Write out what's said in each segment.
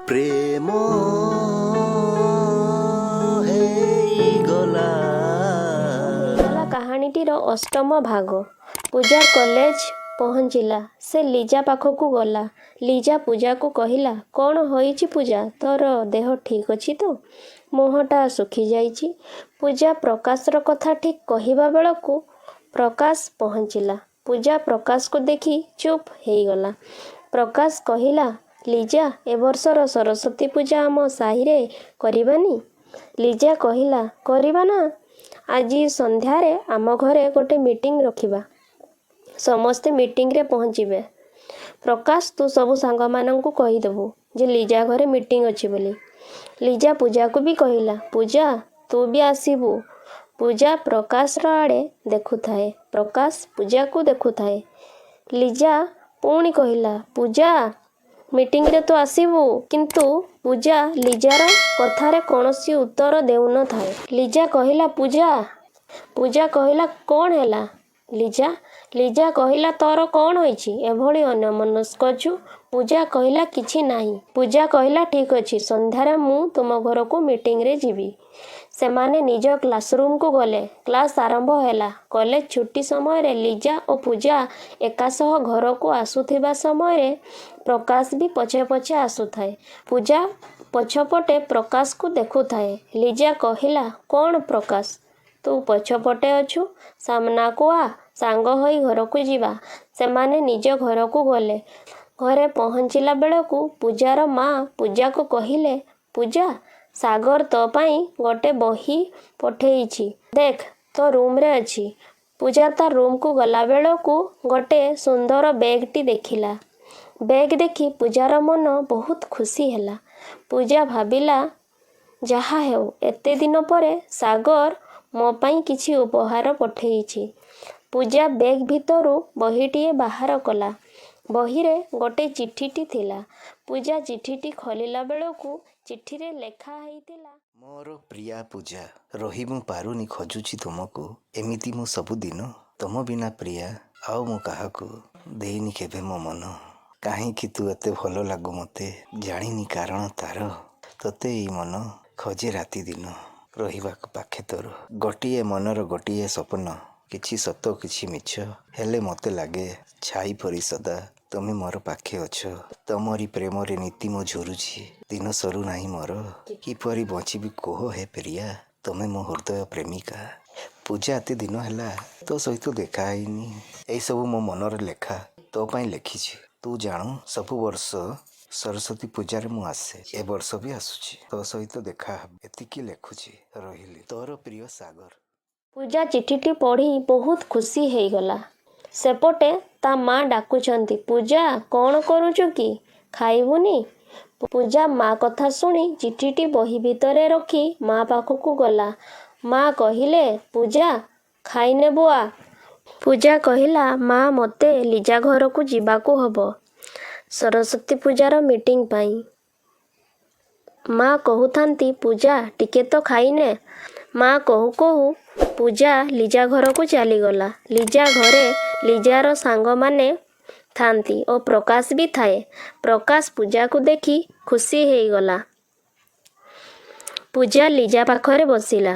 ପ୍ରେମ ହେଇଗଲା। ହେଇଗଲା କାହାଣୀଟିର ଅଷ୍ଟମ ଭାଗ। ପୂଜା କଲେଜ ପହଞ୍ଚିଲା। ସେ ଲିଜା ପାଖକୁ ଗଲା। ଲିଜା ପୂଜାକୁ କହିଲା, କ'ଣ ହୋଇଛି ପୂଜା? ତୋର ଦେହ ଠିକ୍ ଅଛି ତ? ମୁହଁଟା ଶୁଖିଯାଇଛି। ପୂଜା ପ୍ରକାଶର କଥା ଠିକ୍ କହିବା ବେଳକୁ ପ୍ରକାଶ ପହଞ୍ଚିଲା। ପୂଜା ପ୍ରକାଶକୁ ଦେଖି ଚୁପ୍ ହେଇଗଲା। ପ୍ରକାଶ କହିଲା, ଲିଜା, ଏ ବର୍ଷର ସରସ୍ୱତୀ ପୂଜା ଆମ ସାହିରେ କରିବାନି? ଲିଜା କହିଲା, କରିବା ନା। ଆଜି ସନ୍ଧ୍ୟାରେ ଆମ ଘରେ ଗୋଟେ ମିଟିଂ ରଖିବା। ସମସ୍ତେ ମିଟିଂରେ ପହଞ୍ଚିବେ। ପ୍ରକାଶ, ତୁ ସବୁ ସାଙ୍ଗମାନଙ୍କୁ କହିଦେବୁ ଯେ ଲିଜା ଘରେ ମିଟିଂ ଅଛି ବୋଲି। ଲିଜା ପୂଜାକୁ ବି କହିଲା, ପୂଜା, ତୁ ବି ଆସିବୁ। ପୂଜା ପ୍ରକାଶର ଆଡ଼େ ଦେଖୁଥାଏ। ପ୍ରକାଶ ପୂଜାକୁ ଦେଖୁଥାଏ। ଲିଜା ପୁଣି କହିଲା, ପୂଜା, ମିଟିଂରେ ତୁ ଆସିବୁ। କିନ୍ତୁ ପୂଜା ଲିଜାର କଥାରେ କୌଣସି ଉତ୍ତର ଦେଉନଥାଏ। ଲିଜା କହିଲା, ପୂଜା କହିଲା, କ'ଣ ହେଲା? ଲିଜା କହିଲା, ତୋର କ'ଣ ହୋଇଛି? ଏଭଳି ଅନ୍ୟମନସ୍କ ଅଛୁ? ପୂଜା କହିଲା, କିଛି ନାହିଁ। ପୂଜା କହିଲା, ଠିକ୍ ଅଛି, ସନ୍ଧ୍ୟାରେ ମୁଁ ତୁମ ଘରକୁ ମିଟିଂରେ ଯିବି। ସେମାନେ ନିଜ କ୍ଲାସରୁମ୍କୁ ଗଲେ। କ୍ଲାସ୍ ଆରମ୍ଭ ହେଲା। କଲେଜ ଛୁଟି ସମୟରେ ଲିଜା ଓ ପୂଜା ଏକାସହ ଘରକୁ ଆସୁଥିବା ସମୟରେ ପ୍ରକାଶ ବି ପଛେ ପଛେ ଆସୁଥାଏ। ପୂଜା ପଛପଟେ ପ୍ରକାଶକୁ ଦେଖୁଥାଏ। ଲିଜା କହିଲା, କ'ଣ ପ୍ରକାଶ, ତୁ ପଛପଟେ ଅଛୁ? ସାମ୍ନାକୁ ଆ, ସାଙ୍ଗ ହୋଇ ଘରକୁ ଯିବା। ସେମାନେ ନିଜ ଘରକୁ ଗଲେ। ଘରେ ପହଞ୍ଚିଲା ବେଳକୁ ପୂଜାର ମା ପୂଜାକୁ କହିଲେ, ପୂଜା, ସାଗର ତୋ ପାଇଁ ଗୋଟେ ବହି ପଠେଇଛି। ଦେଖ, ତୋ ରୁମ୍ରେ ଅଛି। ପୂଜା ତା ରୁମ୍କୁ ଗଲାବେଳକୁ ଗୋଟେ ସୁନ୍ଦର ବେଗ୍ଟି ଦେଖିଲା। ବେଗ୍ ଦେଖି ପୂଜାର ମନ ବହୁତ ଖୁସି ହେଲା। ପୂଜା ଭାବିଲା, ଯାହା ହେଉ, ଏତେ ଦିନ ପରେ ସାଗର ମୋ ପାଇଁ କିଛି ଉପହାର ପଠେଇଛି। ପୂଜା ବେଗ୍ ଭିତରୁ ବହିଟିଏ ବାହାର କଲା। ବହିରେ ଗୋଟେ ଚିଠିଟି ଥିଲା। ପୂଜା ଚିଠିଟି ଖୋଲିଲା ବେଳକୁ ଚିଠିରେ ଲେଖା ହେଇଥିଲା, ମୋର ପ୍ରିୟା ପୂଜା, ରହି ମୁଁ ପାରୁନି, ଖୋଜୁଛି ତୁମକୁ। ଏମିତି ମୁଁ ସବୁଦିନ ତମ ବିନା ପ୍ରିୟା, ଆଉ ମୁଁ କାହାକୁ ଦେଇନି କେବେ ମୋ ମନ। କାହିଁକି ତୁ ଏତେ ଭଲ ଲାଗୁ ମୋତେ, ଜାଣିନି କାରଣ ତାର। ତୋତେ ଏଇ ମନ ଖୋଜେ ରାତି ଦିନ, ରହିବାକୁ ପାଖେ ତୋର। ଗୋଟିଏ ମନର ଗୋଟିଏ ସ୍ୱପ୍ନ, କିଛି ସତ କିଛି ମିଛ, ହେଲେ ମୋତେ ଲାଗେ ଛାଇ ପରି ସଦା ତମେ ମୋର ପାଖେ ଅଛ। ତମରି ପ୍ରେମରେ ନୀତି ମୁଁ ଝୁରୁଛି, ଦିନ ସରୁ ନାହିଁ ମୋର। କିପରି ବଞ୍ଚିବି କୁହ ହେ ପ୍ରିୟା, ତମେ ମୋ ହୃଦୟ ପ୍ରେମିକା। ପୂଜା, ଏତେ ଦିନ ହେଲା ତୋ ସହିତ ଦେଖା ହେଇନି। ଏଇସବୁ ମୋ ମନର ଲେଖା ତୋ ପାଇଁ ଲେଖିଛି। ତୁ ଜାଣୁ, ସବୁ ବର୍ଷ ସରସ୍ୱତୀ ପୂଜାରେ ମୁଁ ଆସେ। ଏ ବର୍ଷ ବି ଆସୁଛି। ତୋ ସହିତ ଦେଖା ହେବ, ଏତିକି ଲେଖୁଛି। ରହିଲି, ତୋର ପ୍ରିୟ ସାଗର। ପୂଜା ଚିଠିଟି ପଢ଼ି ବହୁତ ଖୁସି ହେଇଗଲା। ସେପଟେ ତା ମା ଡାକୁଛନ୍ତି, ପୂଜା, କ'ଣ କରୁଛୁ କି? ଖାଇବୁନି? ପୂଜା ମା କଥା ଶୁଣି ଚିଠିଟି ବହି ଭିତରେ ରଖି ମା ପାଖକୁ ଗଲା। ମା କହିଲେ, ପୂଜା, ଖାଇନେବୁ ଆ। ପୂଜା କହିଲା, ମା, ମୋତେ ଲିଜା ଘରକୁ ଯିବାକୁ ହବ ସରସ୍ୱତୀ ପୂଜାର ମିଟିଂ ପାଇଁ। ମା କହୁଥାନ୍ତି, ପୂଜା, ଟିକେ ତ ଖାଇନେ। ମା କହୁ କହୁ ପୂଜା ଲିଜା ଘରକୁ ଚାଲିଗଲା। ଲିଜା ଘରେ ଲିଜାର ସାଙ୍ଗମାନେ ଥାନ୍ତି ଓ ପ୍ରକାଶ ବି ଥାଏ। ପ୍ରକାଶ ପୂଜାକୁ ଦେଖି ଖୁସି ହେଇଗଲା। ପୂଜା ଲିଜା ପାଖରେ ବସିଲା।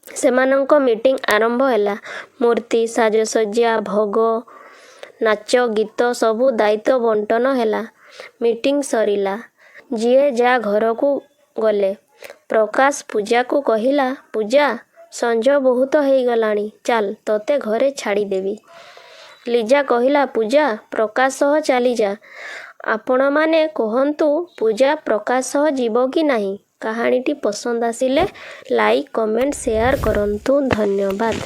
ସେମାନଙ୍କ ମିଟିଂ ଆରମ୍ଭ ହେଲା। ମୂର୍ତ୍ତି ସାଜସଜ୍ଜା, ଭୋଗ, ନାଚ, ଗୀତ, ସବୁ ଦାୟିତ୍ୱ ବଣ୍ଟନ ହେଲା। ମିଟିଂ ସରିଲା। ଯିଏ ଯା ଘରକୁ ଗଲେ। ପ୍ରକାଶ ପୂଜାକୁ କହିଲା, ପୂଜା, ସଞ୍ଜ ବହୁତ ହେଇଗଲାଣି, ଚାଲ, ତୋତେ ଘରେ ଛାଡ଼ିଦେବି। ଲିଜା କହିଲା, ପୂଜା, ପ୍ରକାଶ ସହ ଚାଲିଯା। ଆପଣମାନେ କହନ୍ତୁ, ପୂଜା ପ୍ରକାଶ ସହ ଯିବ କି ନାହିଁ? କାହାଣୀଟି ପସନ୍ଦ ଆସିଲେ ଲାଇକ୍, କମେଣ୍ଟ, ସେୟାର କରନ୍ତୁ। ଧନ୍ୟବାଦ।